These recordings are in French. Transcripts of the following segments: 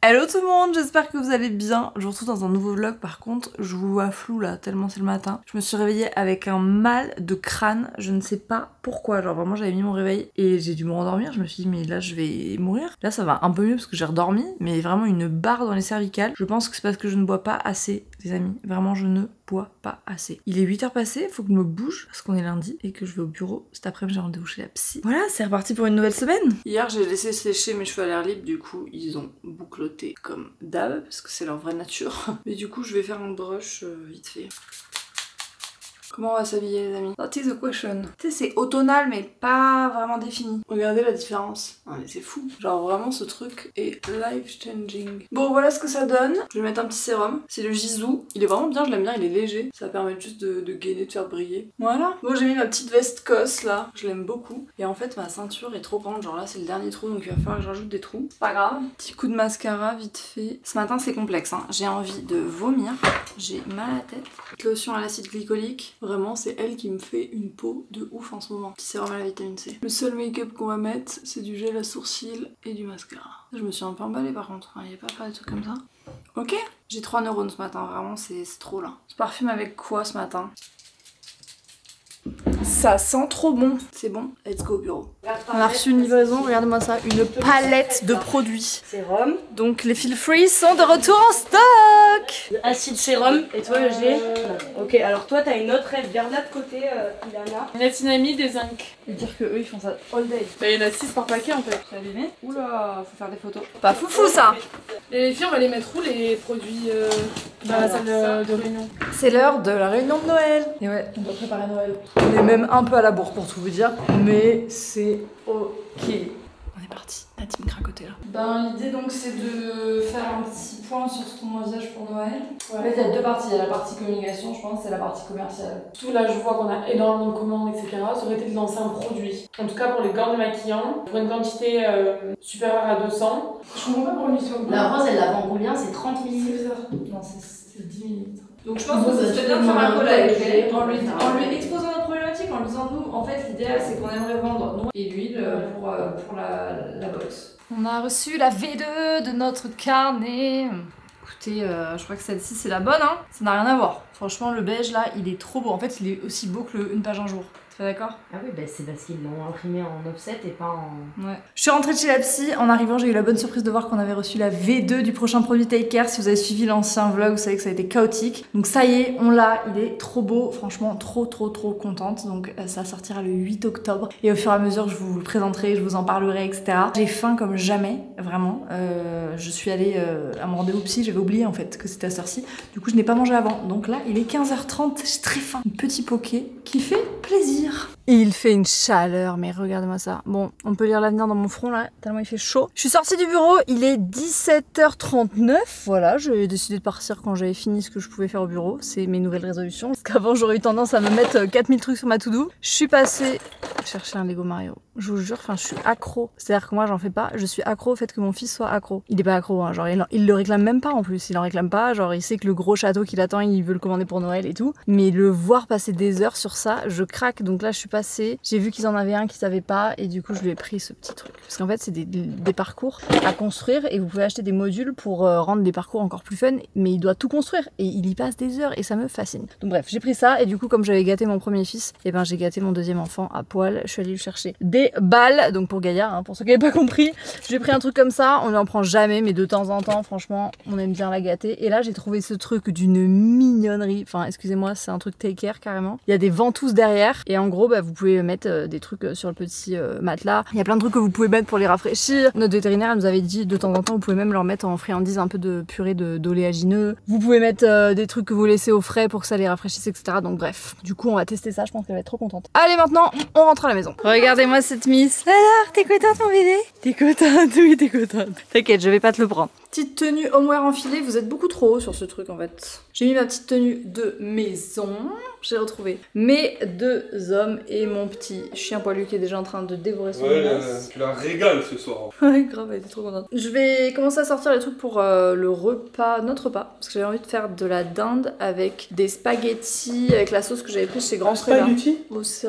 Hello tout le monde, j'espère que vous allez bien. Je vous retrouve dans un nouveau vlog. Par contre, je vous vois flou là, tellement c'est le matin. Je me suis réveillée avec un mal de crâne, je ne sais pas pourquoi. Genre vraiment j'avais mis mon réveil et j'ai dû me rendormir. Je me suis dit mais là je vais mourir. Là ça va un peu mieux parce que j'ai redormi, mais vraiment une barre dans les cervicales. Je pense que c'est parce que je ne bois pas assez, les amis. Vraiment je ne bois pas assez. Il est 8h passé, faut que je me bouge parce qu'on est lundi et que je vais au bureau. Cet après-midi j'ai rendez-vous chez la psy. Voilà, c'est reparti pour une nouvelle semaine. Hier j'ai laissé sécher mes cheveux à l'air libre, du coup ils ont boucloté comme d'hab parce que c'est leur vraie nature. Mais du coup je vais faire un brush vite fait. Comment on va s'habiller les amis? That is the question. Tu sais c'est automnal mais pas vraiment défini. Regardez la différence. Non mais c'est fou. Genre vraiment ce truc est life changing. Bon voilà ce que ça donne. Je vais mettre un petit sérum. C'est le Jisoo. Il est vraiment bien, je l'aime bien, il est léger. Ça va permettre juste de gainer, de faire briller. Voilà. Bon j'ai mis ma petite veste cosse là. Je l'aime beaucoup. Et en fait ma ceinture est trop grande. Genre là c'est le dernier trou donc il va falloir que je rajoute des trous. C'est pas grave. Petit coup de mascara vite fait. Ce matin c'est complexe hein. J'ai envie de vomir. J'ai mal à la tête. Lotion à l'acide glycolique. Vraiment, c'est elle qui me fait une peau de ouf en ce moment. Petit sérum à la vitamine C. Le seul make-up qu'on va mettre, c'est du gel à sourcils et du mascara. Je me suis un peu emballée par contre. Il n'y a pas à faire des trucs comme ça. Ok. J'ai 3 neurones ce matin. Vraiment, c'est trop là. Ce parfume avec quoi ce matin? Ça sent trop bon. C'est bon, let's go au bureau. On a reçu une livraison, regardez-moi ça, une palette de produits. Sérum. Donc les feel free sont de retour en stock. Acide sérum. Et toi le gelé Ok, alors toi t'as une autre rêve vers l'autre côté, Ilana. Une atinamie, des zinc. Et dire que eux ils font ça all day. Bah, il y en a 6 par paquet en fait. C'est abîmé. Oula, faut faire des photos. Pas foufou ça. Et les filles, on va les mettre où les produits dans la salle de réunion? C'est l'heure de la réunion de Noël. Et ouais, On doit préparer Noël. on est même un peu à la bourre pour tout vous dire, mais c'est ok. On est parti, la team cracoté là. Ben l'idée donc c'est de faire un petit point sur ton visage pour Noël. Ouais. En fait il y a deux parties, il y a la partie communication je pense, c'est la partie commerciale. Tout là, je vois qu'on a énormément de commandes, etc. Ça aurait été de lancer un produit. En tout cas pour les gants démaquillants, pour une quantité supérieure à 200. Je comprends pas pour l'émission. La rose elle la vend combien? C'est 30 C'est ml. bizarre. Non c'est 10 minutes. Donc je pense que ce serait bien de faire un call avec elle en lui exposant notre problématique, en lui disant nous, en fait l'idéal c'est qu'on aimerait vendre nous et l'huile pour la box. On a reçu la V2 de notre carnet. Écoutez, je crois que celle-ci c'est la bonne hein, ça n'a rien à voir. Franchement le beige là il est trop beau, en fait il est aussi beau que une page un jour. T'es d'accord? Ah oui, bah c'est parce qu'ils l'ont imprimé en offset et pas en... Ouais. Je suis rentrée de chez la psy, en arrivant j'ai eu la bonne surprise de voir qu'on avait reçu la V2 du prochain produit Take Care. Si vous avez suivi l'ancien vlog, vous savez que ça a été chaotique. Donc ça y est, on l'a, il est trop beau, franchement trop contente. Donc ça sortira le 8 octobre et au fur et à mesure je vous le présenterai, je vous en parlerai, etc. J'ai faim comme jamais, vraiment. Je suis allée à mon rendez-vous psy, j'avais oublié en fait que c'était à cette heure-ci. Du coup je n'ai pas mangé avant, donc là il est 15h30, j'ai très faim. Un petit poké qui fait plaisir. Et il fait une chaleur, mais regardez-moi ça. Bon, on peut lire l'avenir dans mon front là, tellement il fait chaud. Je suis sortie du bureau, il est 17h39. Voilà, j'ai décidé de partir quand j'avais fini ce que je pouvais faire au bureau. C'est mes nouvelles résolutions. Parce qu'avant j'aurais eu tendance à me mettre 4000 trucs sur ma to-do. Je suis passée chercher un Lego Mario. Je vous jure, enfin je suis accro. C'est-à-dire que moi j'en fais pas, je suis accro au fait que mon fils soit accro. Il est pas accro, hein, genre il le réclame même pas en plus. Il en réclame pas, genre il sait que le gros château qu'il attend, il veut le commander pour Noël et tout. Mais le voir passer des heures sur ça, je craque. Donc là je suis passée, j'ai vu qu'ils en avaient un qu'ils savaient pas et du coup je lui ai pris ce petit truc. Parce qu'en fait c'est des parcours à construire et vous pouvez acheter des modules pour rendre les parcours encore plus fun. Mais il doit tout construire et il y passe des heures et ça me fascine. Donc bref, j'ai pris ça et du coup comme j'avais gâté mon premier fils, et ben j'ai gâté mon deuxième enfant à poil. Je suis allée lui chercher des balles, donc pour Gaïa, hein, pour ceux qui n'avaient pas compris. J'ai pris un truc comme ça, on n'en prend jamais, mais de temps en temps, franchement, on aime bien la gâter. Et là, j'ai trouvé ce truc d'une mignonnerie. Enfin, excusez-moi, c'est un truc Take Care carrément. Il y a des ventouses derrière, et en gros, bah, vous pouvez mettre des trucs sur le petit matelas. Il y a plein de trucs que vous pouvez mettre pour les rafraîchir. Notre vétérinaire elle nous avait dit de temps en temps, vous pouvez même leur mettre en friandise un peu de purée d'oléagineux. Vous pouvez mettre des trucs que vous laissez au frais pour que ça les rafraîchisse, etc. Donc bref, du coup, on va tester ça. Je pense qu'elle va être trop contente. Allez, maintenant, on rentre à la maison. Regardez-moi cette miss. Alors, t'es contente mon bébé? T'es contente? Oui, t'es contente. T'inquiète, je vais pas te le prendre. Petite tenue homeware enfilée, vous êtes beaucoup trop haut sur ce truc en fait. J'ai mis ma petite tenue de maison, j'ai retrouvé mes deux hommes et mon petit chien poilu qui est déjà en train de dévorer son glace. Tu la régales ce soir. Ouais, grave, elle était trop contente. Je vais commencer à sortir les trucs pour le repas, notre repas, parce que j'avais envie de faire de la dinde avec des spaghettis, avec la sauce que j'avais prise chez Grand Frais. Spaghetti?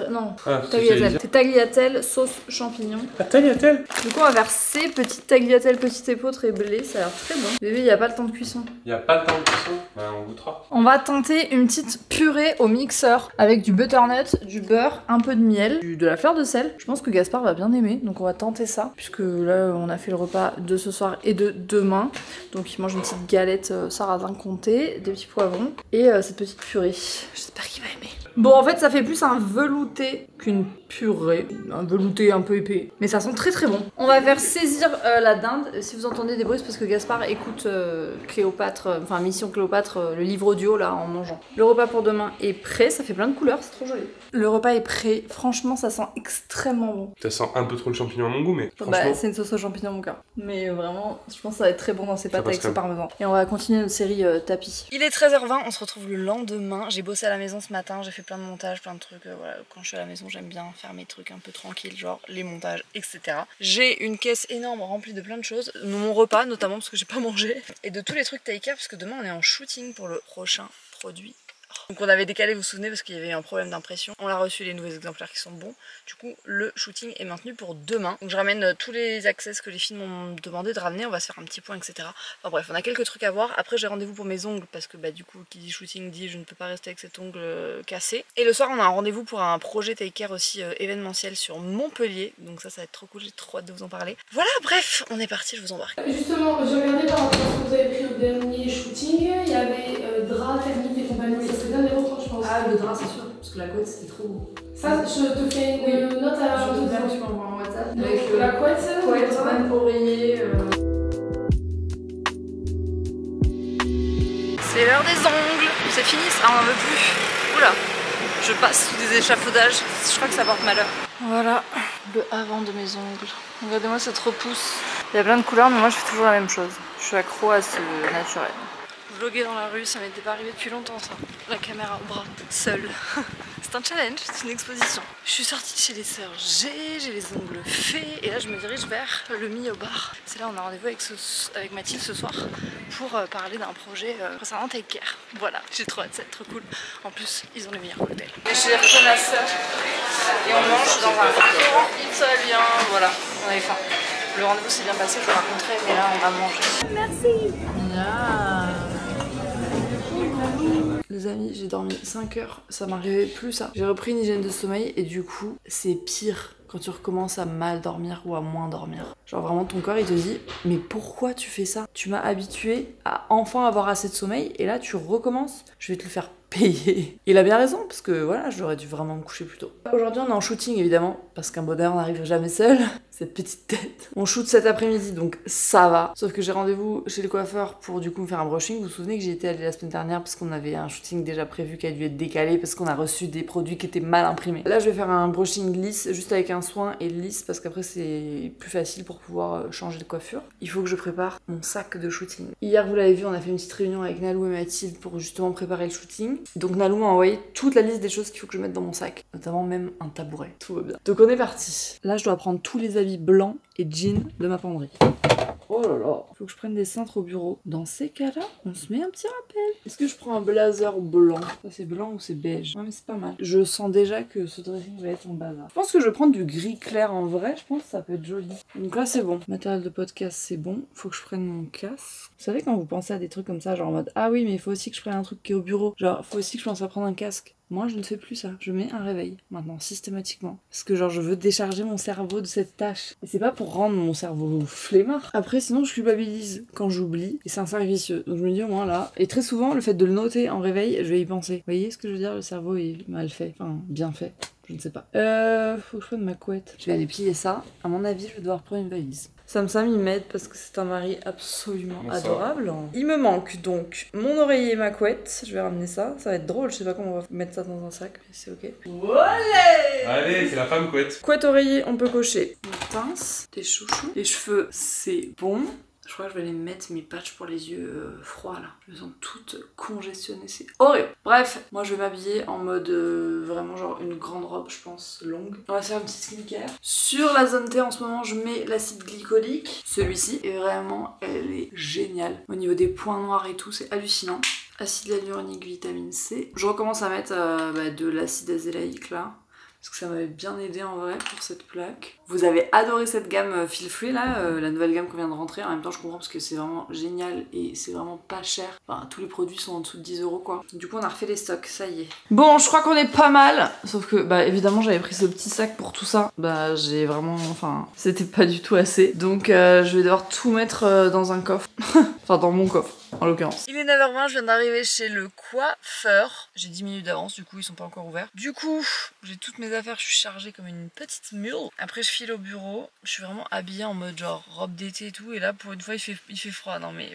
Non, Ah, tagliatelle. C'est tagliatelle, sauce champignon. La tagliatelle? Du coup, on va verser petite tagliatelle, petite épeautre et blé, ça a l'air très bon. Bébé, y a pas le temps de cuisson. Y a pas de temps de cuisson? Ben, on goûtera. On va tenter une petite purée au mixeur avec du butternut, du beurre, un peu de miel, de la fleur de sel. Je pense que Gaspard va bien aimer, donc on va tenter ça. Puisque là, on a fait le repas de ce soir et de demain. Donc il mange une petite galette sarrasin comté, des petits poivrons et cette petite purée. J'espère qu'il va aimer. Bon, en fait, ça fait plus un velouté qu'une purée. Un velouté un peu épais. Mais ça sent très très bon. On va faire saisir la dinde. Si vous entendez des bruits, c'est parce que Gaspard écoute Cléopâtre, enfin Mission Cléopâtre, le livre audio là en mangeant. Le repas pour demain est prêt. Ça fait plein de couleurs, c'est trop joli. Le repas est prêt. Franchement, ça sent extrêmement bon. Ça sent un peu trop le champignon à mon goût, mais Bah, franchement... c'est une sauce aux champignons, mon cœur. Mais vraiment, je pense que ça va être très bon dans ces Ça pâtes passe avec ce crème. parmesan. Et on va continuer notre série tapis. Il est 13h20, on se retrouve le lendemain. J'ai bossé à la maison ce matin, j'ai fait plein de montages, plein de trucs. Voilà, quand je suis à la maison, j'aime bien faire mes trucs un peu tranquilles, genre les montages, etc. J'ai une caisse énorme remplie de plein de choses. Mon repas, notamment, parce que j'ai pas mangé. Et de tous les trucs Take Care, parce que demain, on est en shooting pour le prochain produit. Donc on avait décalé, vous vous souvenez, parce qu'il y avait eu un problème d'impression. On a reçu les nouveaux exemplaires qui sont bons. Du coup, le shooting est maintenu pour demain. Donc je ramène tous les access que les filles m'ont demandé de ramener. On va se faire un petit point, etc. Enfin bref, on a quelques trucs à voir. Après, j'ai rendez-vous pour mes ongles parce que bah du coup, qui dit shooting dit je ne peux pas rester avec cet ongle cassé. Et le soir, on a un rendez-vous pour un projet Take Care aussi événementiel sur Montpellier. Donc ça va être trop cool. J'ai trop hâte de vous en parler. Voilà, bref, on est parti. Je vous embarque. Justement, j'ai regardé par rapport à ce que vous avez pris au dernier shooting. Il y avait drap, thermite et compagnie. Ça serait bien des reprendre, je pense. Ah, le drap, c'est sûr, parce que la couette c'était trop beau. Ça, je te fais une note à Je la veux bien que tu m'envoies en WhatsApp. Donc, Avec la couette, couette, le drap. même oreiller. C'est l'heure des ongles. C'est fini, ça, on n'en veut plus. Oula, je passe sous des échafaudages. Je crois que ça porte malheur. Voilà le avant de mes ongles. Regardez-moi cette repousse. Il y a plein de couleurs, mais moi je fais toujours la même chose. Je suis accro à ce naturel. Vloguer dans la rue, ça m'était pas arrivé depuis longtemps ça. La caméra au bras, seule. C'est un challenge, c'est une exposition. Je suis sortie de chez les sœurs G, j'ai les ongles faits et là je me dirige vers le Mi au bar. C'est là on a rendez-vous avec Mathilde ce soir pour parler d'un projet concernant Take Care. Voilà, j'ai trop hâte, ça va être trop cool. En plus, ils ont les meilleurs cocktails. Et chez les ma sœur et on mange dans un restaurant italien. Voilà, on avait faim. Le rendez-vous s'est bien passé, je vous raconterai, mais là on a mangé. Merci. Les amis, j'ai dormi 5 heures, ça m'arrivait plus ça. J'ai repris une hygiène de sommeil et du coup, c'est pire quand tu recommences à mal dormir ou à moins dormir. Genre vraiment ton corps il te dit mais pourquoi tu fais ça? Tu m'as habitué à enfin avoir assez de sommeil et là tu recommences, je vais te le faire payer. Il a bien raison parce que voilà, j'aurais dû vraiment me coucher plus tôt. Aujourd'hui on est en shooting évidemment parce qu'un bonheur n'arrive jamais seul. Cette petite tête. On shoot cet après-midi donc ça va. Sauf que j'ai rendez-vous chez le coiffeur pour du coup me faire un brushing. Vous vous souvenez que j'y étais allée la semaine dernière parce qu'on avait un shooting déjà prévu qui a dû être décalé parce qu'on a reçu des produits qui étaient mal imprimés. Là je vais faire un brushing lisse juste avec un soin et lisse parce qu'après c'est plus facile pour pouvoir changer de coiffure. Il faut que je prépare mon sac de shooting. Hier vous l'avez vu, on a fait une petite réunion avec Nalou et Mathilde pour justement préparer le shooting. Donc Nalou m'a envoyé toute la liste des choses qu'il faut que je mette dans mon sac. Notamment même un tabouret. Tout va bien. Donc on est parti. Là je dois prendre tous les habits blancs et jeans de ma penderie. Oh là là, faut que je prenne des cintres au bureau. Dans ces cas-là, on se met un petit rappel. Est-ce que je prends un blazer blanc? Ça c'est blanc ou c'est beige? Ouais mais c'est pas mal. Je sens déjà que ce dressing va être en bazar. Je pense que je vais prendre du gris clair en vrai, je pense que ça peut être joli. Donc là c'est bon. Matériel de podcast c'est bon. Faut que je prenne mon casque. Vous savez quand vous pensez à des trucs comme ça, genre en mode ah oui mais il faut aussi que je prenne un truc qui est au bureau. Genre faut aussi que je pense à prendre un casque. Moi, je ne fais plus ça. Je mets un réveil, maintenant, systématiquement. Parce que, genre, je veux décharger mon cerveau de cette tâche. Et c'est pas pour rendre mon cerveau flemmard. Après, sinon, je culpabilise quand j'oublie. Et c'est un cercle vicieux. Donc, je me dis, au moins, là. Et très souvent, le fait de le noter en réveil, je vais y penser. Vous voyez ce que je veux dire? Le cerveau est mal fait. Enfin, bien fait. Je ne sais pas. Faut que je prenne ma couette. Je vais aller plier ça. À mon avis, je vais devoir prendre une valise. Sam il m'aide parce que c'est un mari absolument adorable. Il me manque donc mon oreiller et ma couette. Je vais ramener ça. Ça va être drôle. Je sais pas comment on va mettre ça dans un sac, mais c'est ok. Allez, allez, c'est la femme couette. Couette, oreiller, on peut cocher. Une pince, des chouchous. Les cheveux, c'est bon. Je crois que je vais aller mettre mes patchs pour les yeux froids là. Je me sens toute congestionnée, c'est horrible. Bref, moi je vais m'habiller en mode vraiment genre une grande robe, je pense, longue. On va faire une petite skincare. Sur la zone T en ce moment, je mets l'acide glycolique. Celui-ci, et vraiment, elle est géniale. Au niveau des points noirs et tout, c'est hallucinant. Acide hyaluronique, vitamine C. Je recommence à mettre de l'acide azélaïque là. parce que ça m'avait bien aidé en vrai pour cette plaque. Vous avez adoré cette gamme Feel Free là, la nouvelle gamme qu'on vient de rentrer. En même temps je comprends parce que c'est vraiment génial et c'est vraiment pas cher. Enfin tous les produits sont en dessous de 10 € quoi. Du coup on a refait les stocks, ça y est. Bon je crois qu'on est pas mal, sauf que bah évidemment j'avais pris ce petit sac pour tout ça. Bah j'ai vraiment, enfin c'était pas du tout assez. Donc je vais devoir tout mettre dans un coffre. Enfin dans mon coffre en l'occurrence. Il est 9h20, je viens d'arriver chez le coiffeur. J'ai 10 minutes d'avance, du coup ils sont pas encore ouverts. Du coup, j'ai toutes mes affaires, je suis chargée comme une petite mule. Après je file au bureau, je suis vraiment habillée en mode genre robe d'été et tout. Et là pour une fois il fait froid, non mais...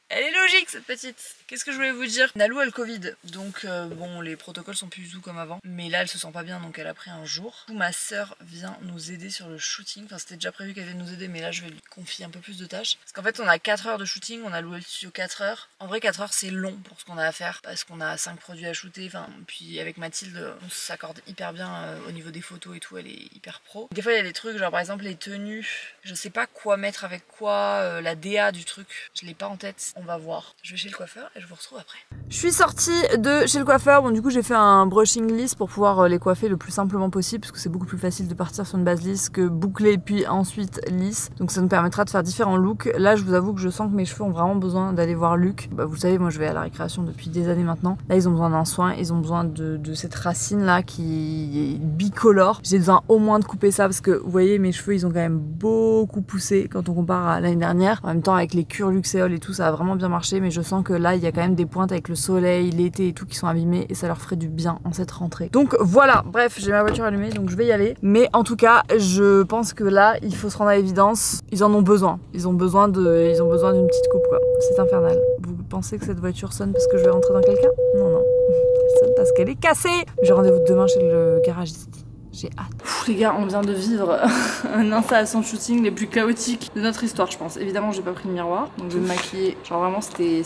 Elle est logique cette petite. Qu'est-ce que je voulais vous dire? Nalou a le Covid, donc bon les protocoles sont plus du tout comme avant. Mais là elle se sent pas bien donc elle a pris un jour. Du coup ma soeur vient nous aider sur le shooting. Enfin c'était déjà prévu qu'elle vienne nous aider mais là je vais lui confier un peu plus de tâches. Parce qu'en fait on a 4 heures de shooting, on a loué le studio 4 heures. En vrai 4 heures c'est long pour ce qu'on a à faire. Parce qu'on a 5 produits à shooter. Enfin puis avec Mathilde on s'accorde hyper bien au niveau des photos et tout, elle est hyper pro. Des fois il y a des trucs genre par exemple les tenues. Je sais pas quoi mettre avec quoi, la DA du truc. Je l'ai pas en tête. On va voir. Je vais chez le coiffeur et je vous retrouve après. Je suis sortie de chez le coiffeur. Bon, du coup, j'ai fait un brushing lisse pour pouvoir les coiffer le plus simplement possible parce que c'est beaucoup plus facile de partir sur une base lisse que boucler puis ensuite lisse. Donc, ça nous permettra de faire différents looks. Là, je vous avoue que je sens que mes cheveux ont vraiment besoin d'aller voir Luc. Bah, vous le savez, moi, je vais à la récréation depuis des années maintenant. Là, ils ont besoin d'un soin. Ils ont besoin de cette racine là qui est bicolore. J'ai besoin au moins de couper ça parce que vous voyez, mes cheveux, ils ont quand même beaucoup poussé quand on compare à l'année dernière. En même temps, avec les cures Luxéol et tout, ça a vraiment bien marché. Mais je sens que là il y a quand même des pointes avec le soleil, l'été et tout qui sont abîmées et ça leur ferait du bien en cette rentrée. Donc voilà, bref, j'ai ma voiture allumée donc je vais y aller. Mais en tout cas, je pense que là il faut se rendre à l'évidence, ils en ont besoin. Ils ont besoin d'une petite coupe quoi. C'est infernal. Vous pensez que cette voiture sonne parce que je vais rentrer dans quelqu'un? Non, non. Elle sonne parce qu'elle est cassée. J'ai rendez-vous demain chez le garagiste. J'ai hâte. Les gars, on vient de vivre une installation de shooting les plus chaotiques de notre histoire, je pense. Évidemment, j'ai pas pris le miroir, donc je vais me maquiller. Genre vraiment, c'était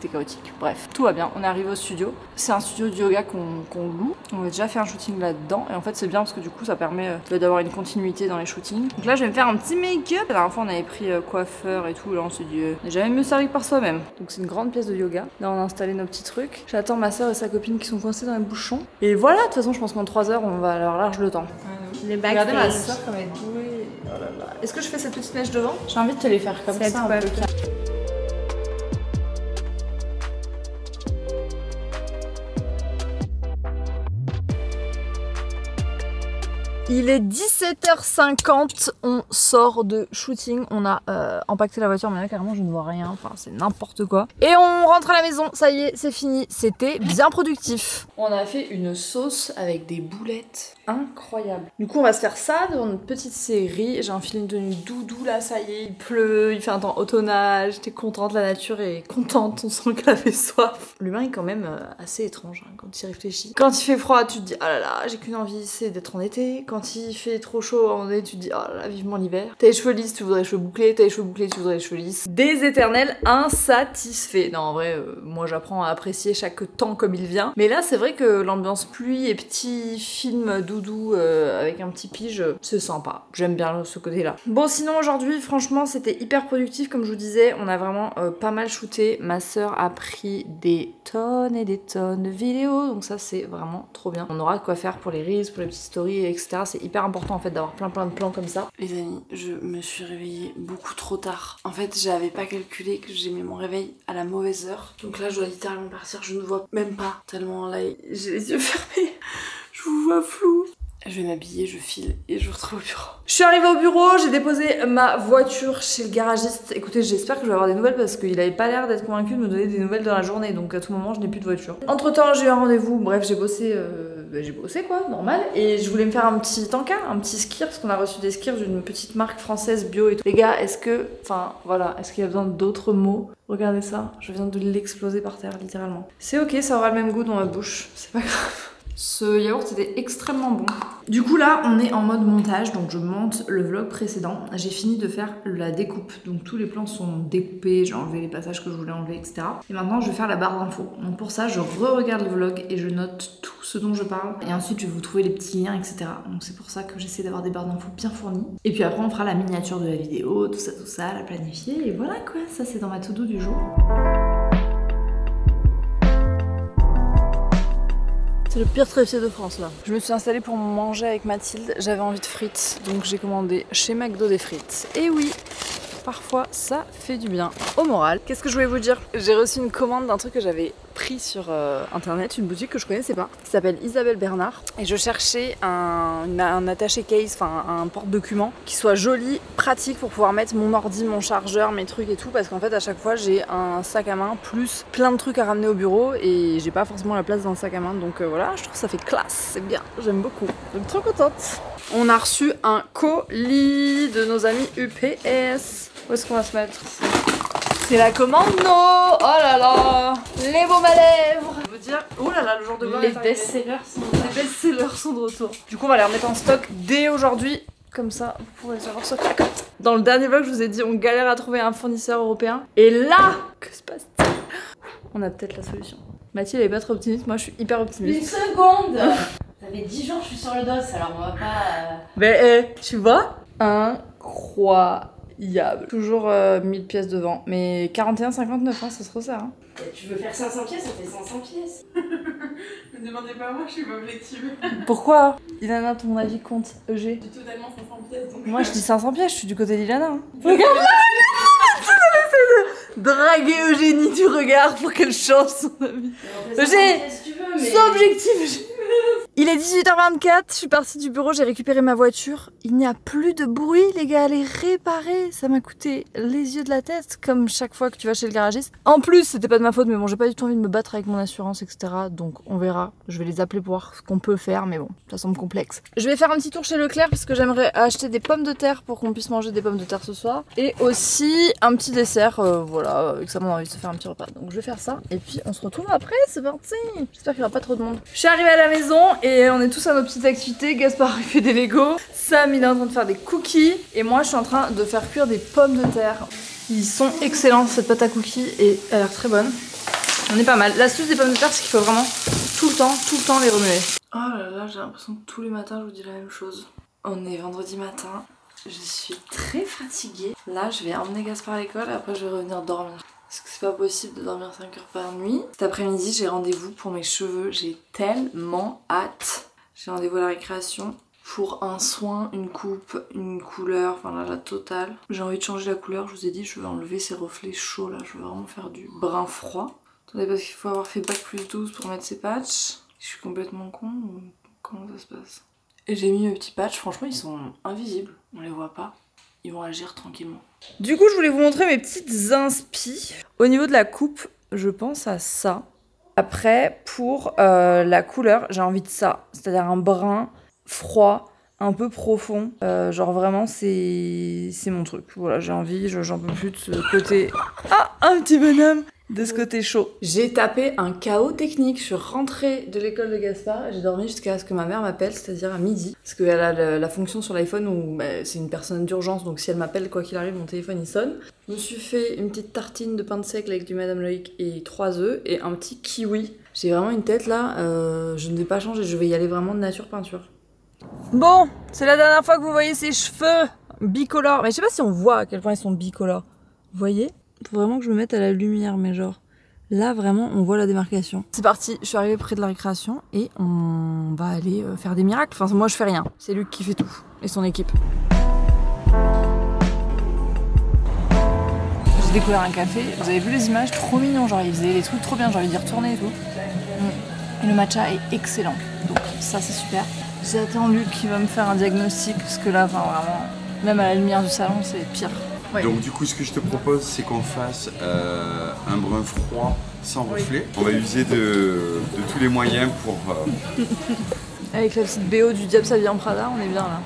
chaotique. Bref, tout va bien. On est arrivé au studio. C'est un studio de yoga qu'on loue. On a déjà fait un shooting là-dedans. Et en fait, c'est bien parce que du coup, ça permet d'avoir une continuité dans les shootings. Donc là, je vais me faire un petit make-up. La dernière fois, on avait pris coiffeur et tout. Là, on s'est dit, on n'est jamais mieux servi que par soi-même. Donc c'est une grande pièce de yoga. Là, on a installé nos petits trucs. J'attends ma soeur et sa copine qui sont coincées dans les bouchons. Et voilà, de toute façon, je pense qu'en 3 heures, on va avoir large le temps. Regardez ma soeur comme elle est douée. Oh là là. Est-ce que je fais cette petite mèche devant? J'ai envie de te les faire comme ça un peu. Il est 17h50, on sort de shooting, on a empaqueté la voiture, mais là carrément je ne vois rien, enfin c'est n'importe quoi. Et on rentre à la maison, ça y est, c'est fini, c'était bien productif. On a fait une sauce avec des boulettes incroyables. Du coup on va se faire ça devant notre petite série, j'ai enfilé une tenue doudou là, ça y est, il pleut, il fait un temps automnal, j'étais contente, la nature est contente, on sent qu'elle avait soif. L'humain est quand même assez étrange hein, quand il réfléchit. Quand il fait froid, tu te dis, ah là là, j'ai qu'une envie, c'est d'être en été. Quand il fait trop chaud en été, tu te dis oh là là, vivement l'hiver. T'as les cheveux lisses, tu voudrais les cheveux bouclés, t'as les cheveux bouclés, tu voudrais les cheveux lisses. Des éternels insatisfaits. Non en vrai, moi j'apprends à apprécier chaque temps comme il vient. Mais là c'est vrai que l'ambiance pluie et petit film doudou avec un petit pige, c'est sympa. J'aime bien ce côté-là. Bon sinon aujourd'hui franchement c'était hyper productif comme je vous disais. On a vraiment pas mal shooté. Ma soeur a pris des tonnes et des tonnes de vidéos. Donc ça c'est vraiment trop bien. On aura de quoi faire pour les reels, pour les petites stories, etc. C'est hyper important en fait d'avoir plein de plans comme ça. Les amis, je me suis réveillée beaucoup trop tard. En fait, j'avais pas calculé que j'ai mis mon réveil à la mauvaise heure. Donc là, je dois littéralement partir. Je ne vois même pas tellement là. J'ai les yeux fermés. Je vous vois flou. Je vais m'habiller, je file et je vous retrouve au bureau. Je suis arrivée au bureau, j'ai déposé ma voiture chez le garagiste. Écoutez, j'espère que je vais avoir des nouvelles parce qu'il avait pas l'air d'être convaincu de me donner des nouvelles dans la journée. Donc à tout moment, je n'ai plus de voiture. Entre temps, j'ai eu un rendez-vous. Bref, j'ai bossé quoi, normal. Et je voulais me faire un petit tanka, un petit skir parce qu'on a reçu des skirs d'une petite marque française bio et tout. Les gars, est-ce qu'il y a besoin d'autres mots? Regardez ça, je viens de l'exploser par terre, littéralement. C'est ok, ça aura le même goût dans ma bouche, c'est pas grave. Ce yaourt était extrêmement bon. Du coup là on est en mode montage, donc je monte le vlog précédent. J'ai fini de faire la découpe, donc tous les plans sont découpés, j'ai enlevé les passages que je voulais enlever, etc. Et maintenant je vais faire la barre d'infos. Donc pour ça je re-regarde le vlog et je note tout ce dont je parle. Et ensuite je vais vous trouver les petits liens, etc. Donc c'est pour ça que j'essaie d'avoir des barres d'infos bien fournies. Et puis après on fera la miniature de la vidéo, tout ça, la planifier. Et voilà quoi, ça c'est dans ma to-do du jour. C'est le pire trépied de France là. Je me suis installée pour manger avec Mathilde, j'avais envie de frites, donc j'ai commandé chez McDo des frites. Et oui, parfois ça fait du bien au moral. Qu'est-ce que je voulais vous dire? J'ai reçu une commande d'un truc que j'avais pris sur internet, une boutique que je connaissais pas, qui s'appelle Isabelle Bernard. Et je cherchais un attaché case, enfin un porte-document qui soit joli, pratique pour pouvoir mettre mon ordi, mon chargeur, mes trucs et tout. Parce qu'en fait à chaque fois j'ai un sac à main plus plein de trucs à ramener au bureau et j'ai pas forcément la place dans le sac à main. Donc voilà, je trouve que ça fait classe, c'est bien, j'aime beaucoup. Donc trop contente. On a reçu un colis de nos amis UPS. Où est-ce qu'on va se mettre? C'est la commande No. Oh là là, les baumes à lèvres. Je veux dire, oh là là, le jour de bain. Les best-sellers sont de retour. Du coup, on va les remettre en stock dès aujourd'hui. Comme ça, vous pourrez les avoir sur Cracotte. Dans le dernier vlog, je vous ai dit, on galère à trouver un fournisseur européen. Et là, que se passe-t-il? On a peut-être la solution. Mathilde, elle est pas trop optimiste. Moi, je suis hyper optimiste. Une seconde. Ça fait 10 jours que je suis sur le dos, alors on va pas... Mais tu vois, incroyable. Toujours 1000 pièces devant. Mais 41,59, hein, ça se resserre. Hein. Tu veux faire 500 pièces, ça fait 500 pièces. Ne demandez pas à moi, je suis pas objective. Pourquoi? Ilana, ton avis compte, EG? J'ai totalement 500 pièces donc... Moi je dis 500 pièces, je suis du côté d'Ilana. Hein. Regarde là. De draguer Eugénie du regard pour qu'elle change son avis. Eugénie, sois objectif, Eugénie. Il est 18h24, je suis partie du bureau, j'ai récupéré ma voiture. Il n'y a plus de bruit, les gars, elle est réparée. Ça m'a coûté les yeux de la tête, comme chaque fois que tu vas chez le garagiste. En plus, c'était pas de ma faute, mais bon, j'ai pas du tout envie de me battre avec mon assurance, etc. Donc on verra. Je vais les appeler pour voir ce qu'on peut faire, mais bon, ça semble complexe. Je vais faire un petit tour chez Leclerc parce que j'aimerais acheter des pommes de terre pour qu'on puisse manger des pommes de terre ce soir. Et aussi un petit dessert, voilà, avec ça on a envie de se faire un petit repas. Donc je vais faire ça, et puis on se retrouve après, c'est parti. J'espère qu'il y aura pas trop de monde. Je suis arrivée à la maison et on est tous à nos petites activités. Gaspard il fait des Legos, Sam il est en train de faire des cookies et moi je suis en train de faire cuire des pommes de terre. Ils sont excellents cette pâte à cookies et elle a l'air très bonne. On est pas mal. L'astuce des pommes de terre c'est qu'il faut vraiment tout le temps les remuer. Oh là là, j'ai l'impression que tous les matins je vous dis la même chose. On est vendredi matin, je suis très fatiguée. Là je vais emmener Gaspard à l'école et après je vais revenir dormir. Parce que c'est pas possible de dormir 5 heures par nuit. Cet après-midi, j'ai rendez-vous pour mes cheveux. J'ai tellement hâte. J'ai rendez-vous à la récréation pour un soin, une coupe, une couleur, enfin là, la totale. J'ai envie de changer la couleur, je vous ai dit, je veux enlever ces reflets chauds là. Je veux vraiment faire du brun froid. Attendez, parce qu'il faut avoir fait bac plus 12 pour mettre ces patchs. Je suis complètement con ou comment ça se passe? Et j'ai mis mes petits patchs, franchement, ils sont invisibles. On les voit pas. Ils vont agir tranquillement. Du coup, je voulais vous montrer mes petites inspi. Au niveau de la coupe, je pense à ça. Après, pour la couleur, j'ai envie de ça. C'est-à-dire un brun froid, un peu profond. Genre vraiment, c'est mon truc. Voilà, j'ai envie, j'en peux plus de ce côté... Ah, un petit bonhomme de ce côté chaud. J'ai tapé un chaos technique. Je suis rentrée de l'école de Gaspard et j'ai dormi jusqu'à ce que ma mère m'appelle, c'est-à-dire à midi. Parce qu'elle a la fonction sur l'iPhone où c'est une personne d'urgence, donc si elle m'appelle, quoi qu'il arrive, mon téléphone il sonne. Je me suis fait une petite tartine de pain de seigle avec du Madame Loïc et 3 œufs et un petit kiwi. J'ai vraiment une tête là, je ne vais pas changer, je vais y aller vraiment de nature peinture. Bon, c'est la dernière fois que vous voyez ces cheveux bicolores. Mais je sais pas si on voit à quel point ils sont bicolores. Vous voyez ? Faut vraiment que je me mette à la lumière, mais genre, là vraiment on voit la démarcation. C'est parti, je suis arrivée près de la récréation et on va aller faire des miracles. Enfin moi je fais rien, c'est Luc qui fait tout et son équipe. J'ai découvert un café, vous avez vu les images, trop mignon, genre ils faisaient des trucs trop bien, j'ai envie d'y retourner et tout. Et le matcha est excellent, donc ça c'est super. J'attends Luc qui va me faire un diagnostic parce que là, enfin vraiment, même à la lumière du salon c'est pire. Ouais. Donc du coup ce que je te propose c'est qu'on fasse un brun froid sans reflet. On va user de tous les moyens pour... Avec la petite BO du Diable s'habille en Prada, on est bien là.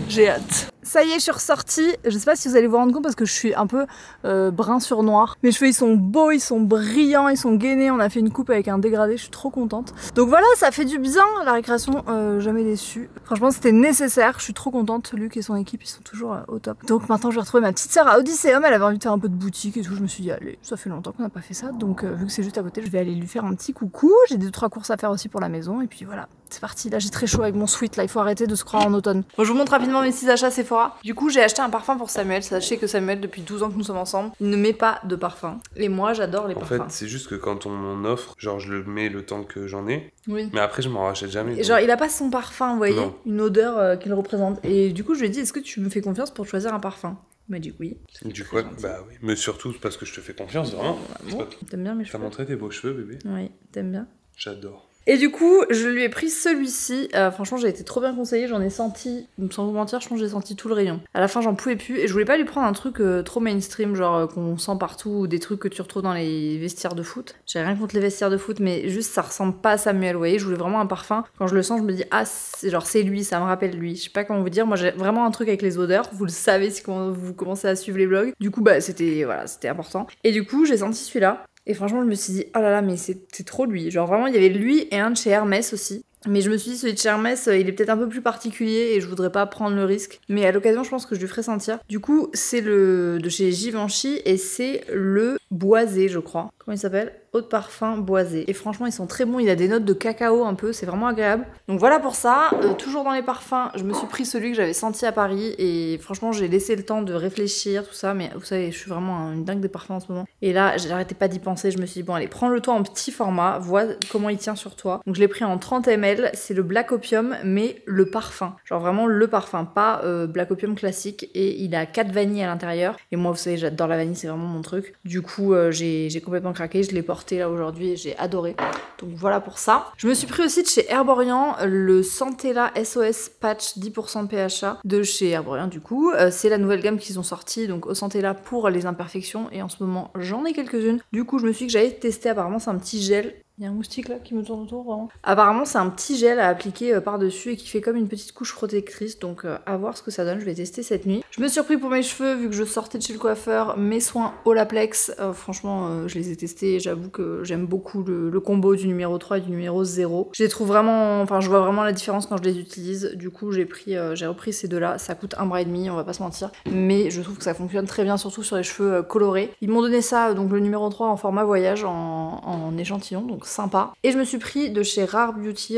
J'ai hâte. Ça y est, je suis ressortie. Je sais pas si vous allez vous rendre compte parce que je suis un peu brun sur noir. Mes cheveux ils sont beaux, ils sont brillants, ils sont gainés. On a fait une coupe avec un dégradé, je suis trop contente. Donc voilà, ça fait du bien la récréation, jamais déçue. Franchement c'était nécessaire, je suis trop contente. Luc et son équipe ils sont toujours au top. Donc maintenant je vais retrouver ma petite sœur à Odysseum. Elle avait envie de faire un peu de boutique et tout. Je me suis dit allez, ça fait longtemps qu'on n'a pas fait ça. Donc vu que c'est juste à côté, je vais aller lui faire un petit coucou. J'ai 2-3 courses à faire aussi pour la maison et puis voilà. C'est parti, là j'ai très chaud avec mon sweat, là il faut arrêter de se croire en automne. Bon, je vous montre rapidement mes 6 achats Sephora. Du coup j'ai acheté un parfum pour Samuel, sachez que Samuel depuis 12 ans que nous sommes ensemble, il ne met pas de parfum. Et moi j'adore les parfums. En fait c'est juste que quand on m'en offre, genre je le mets le temps que j'en ai, oui. Mais après je m'en rachète jamais. Et genre il a pas son parfum, vous voyez, non. Une odeur qu'il représente. Et du coup je lui ai dit, est-ce que tu me fais confiance pour choisir un parfum? Il m'a dit oui. Du coup, bah oui, mais surtout parce que je te fais confiance, vraiment. Bon, t'aimes bien mes T'as cheveux? montré tes beaux cheveux bébé? Oui, t'aimes bien? J'adore. Et du coup, je lui ai pris celui-ci. Franchement, j'ai été trop bien conseillée. J'en ai senti, sans vous mentir, je pense que j'ai senti tout le rayon. À la fin, j'en pouvais plus. Et je voulais pas lui prendre un truc trop mainstream, genre qu'on sent partout, ou des trucs que tu retrouves dans les vestiaires de foot. J'ai rien contre les vestiaires de foot, mais juste ça ressemble pas à Samuel. Vous voyez, je voulais vraiment un parfum. Quand je le sens, je me dis, ah, c'est lui, ça me rappelle lui. Je sais pas comment vous dire. Moi, j'ai vraiment un truc avec les odeurs. Vous le savez si vous commencez à suivre les vlogs. Du coup, bah, c'était important. Et du coup, j'ai senti celui-là. Et franchement, je me suis dit, oh là là, mais c'est trop lui. Genre vraiment, il y avait lui et un de chez Hermès aussi. Mais je me suis dit, celui de chez Hermès, il est peut-être un peu plus particulier et je voudrais pas prendre le risque. Mais à l'occasion, je pense que je lui ferai sentir. Du coup, c'est le de chez Givenchy et c'est le Boisé, je crois. Comment il s'appelle? Eau de parfum Boisé. Et franchement, ils sont très bons. Il a des notes de cacao un peu, c'est vraiment agréable. Donc voilà pour ça. Toujours dans les parfums, je me suis pris celui que j'avais senti à Paris. Et franchement, j'ai laissé le temps de réfléchir, tout ça. Mais vous savez, je suis vraiment une dingue des parfums en ce moment. Et là, j'arrêtais pas d'y penser. Je me suis dit, bon, allez, prends-le toi en petit format. Vois comment il tient sur toi. Donc je l'ai pris en 30 ml. C'est le Black Opium, mais le parfum. Genre vraiment le parfum, pas Black Opium classique. Et il a 4 vanilles à l'intérieur. Et moi, vous savez, j'adore la vanille, c'est vraiment mon truc. Du coup, j'ai complètement craqué. Je l'ai porté là aujourd'hui et j'ai adoré. Donc voilà pour ça. Je me suis pris aussi de chez Herborian le Centella SOS Patch 10% PHA de chez Herborian du coup. C'est la nouvelle gamme qu'ils ont sortie, donc au Centella pour les imperfections. Et en ce moment, j'en ai quelques-unes. Du coup, je me suis dit que j'allais tester. Apparemment, c'est un petit gel. Il y a un moustique là qui me tourne autour, vraiment. Apparemment, c'est un petit gel à appliquer par-dessus et qui fait comme une petite couche protectrice. Donc, à voir ce que ça donne. Je vais tester cette nuit. Je me suis repris pour mes cheveux, vu que je sortais de chez le coiffeur, mes soins Olaplex. Franchement, je les ai testés. J'avoue que j'aime beaucoup le combo du numéro 3 et du numéro 0. Je les trouve vraiment... Enfin, je vois vraiment la différence quand je les utilise. Du coup, j'ai repris ces deux-là. Ça coûte 1,5 bras, on va pas se mentir. Mais je trouve que ça fonctionne très bien, surtout sur les cheveux colorés. Ils m'ont donné ça, donc le numéro 3 en format voyage, en échantillon. Donc sympa. Et je me suis pris de chez Rare Beauty,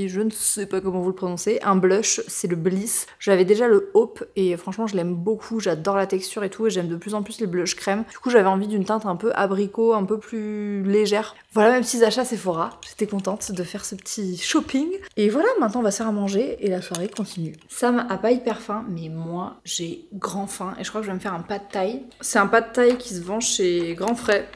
je ne sais pas comment vous le prononcez, un blush, c'est le Bliss. J'avais déjà le Hope et franchement je l'aime beaucoup, j'adore la texture et tout et j'aime de plus en plus les blushs crème. Du coup j'avais envie d'une teinte un peu abricot, un peu plus légère. Voilà mes petits achats Sephora, j'étais contente de faire ce petit shopping. Et voilà, maintenant on va se faire à manger et la soirée continue. Sam a pas hyper faim, mais moi j'ai grand faim et je crois que je vais me faire un pad thai. C'est un pad thai qui se vend chez Grand Frais.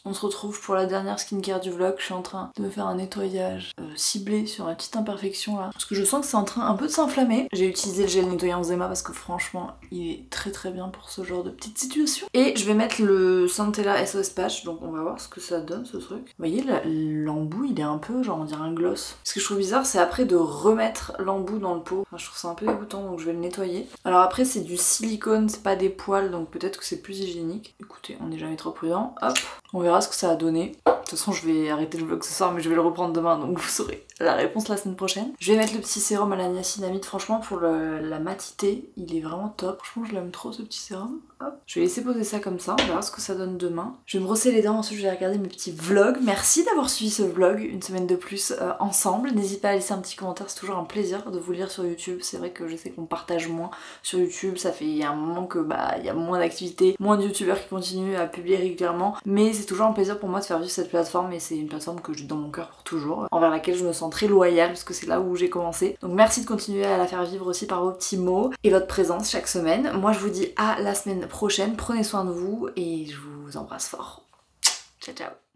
On se retrouve pour la dernière skincare du vlog. Je suis en train de me faire un nettoyage ciblé sur ma petite imperfection là. Parce que je sens que c'est en train un peu de s'enflammer. J'ai utilisé le gel nettoyant Zema parce que franchement, il est très très bien pour ce genre de petite situation. Et je vais mettre le Centella SOS Patch. Donc on va voir ce que ça donne ce truc. Vous voyez, l'embout il est un peu genre on dirait un gloss. Ce que je trouve bizarre, c'est après de remettre l'embout dans le pot. Enfin, je trouve ça un peu dégoûtant donc je vais le nettoyer. Alors après, c'est du silicone, c'est pas des poils donc peut-être que c'est plus hygiénique. Écoutez, on n'est jamais trop prudent. Hop, on verra ce que ça a donné. De toute façon je vais arrêter le vlog ce soir mais je vais le reprendre demain donc vous saurez la réponse la semaine prochaine. Je vais mettre le petit sérum à la niacinamide, franchement pour la matité il est vraiment top. Franchement je l'aime trop ce petit sérum. Hop. Je vais laisser poser ça comme ça, on verra ce que ça donne demain. Je vais me brosser les dents, ensuite je vais regarder mes petits vlogs. Merci d'avoir suivi ce vlog, une semaine de plus ensemble. N'hésitez pas à laisser un petit commentaire, c'est toujours un plaisir de vous lire sur YouTube. C'est vrai que je sais qu'on partage moins sur YouTube, ça fait un moment que il y a moins d'activités, moins de youtubeurs qui continuent à publier régulièrement. Mais c'est toujours un plaisir pour moi de faire vivre cette plateforme et c'est une plateforme que j'ai dans mon cœur pour toujours, envers laquelle je me sens très loyale parce que c'est là où j'ai commencé. Donc merci de continuer à la faire vivre aussi par vos petits mots et votre présence chaque semaine. Moi je vous dis à la semaine prochaine, prenez soin de vous et je vous embrasse fort. Ciao ciao.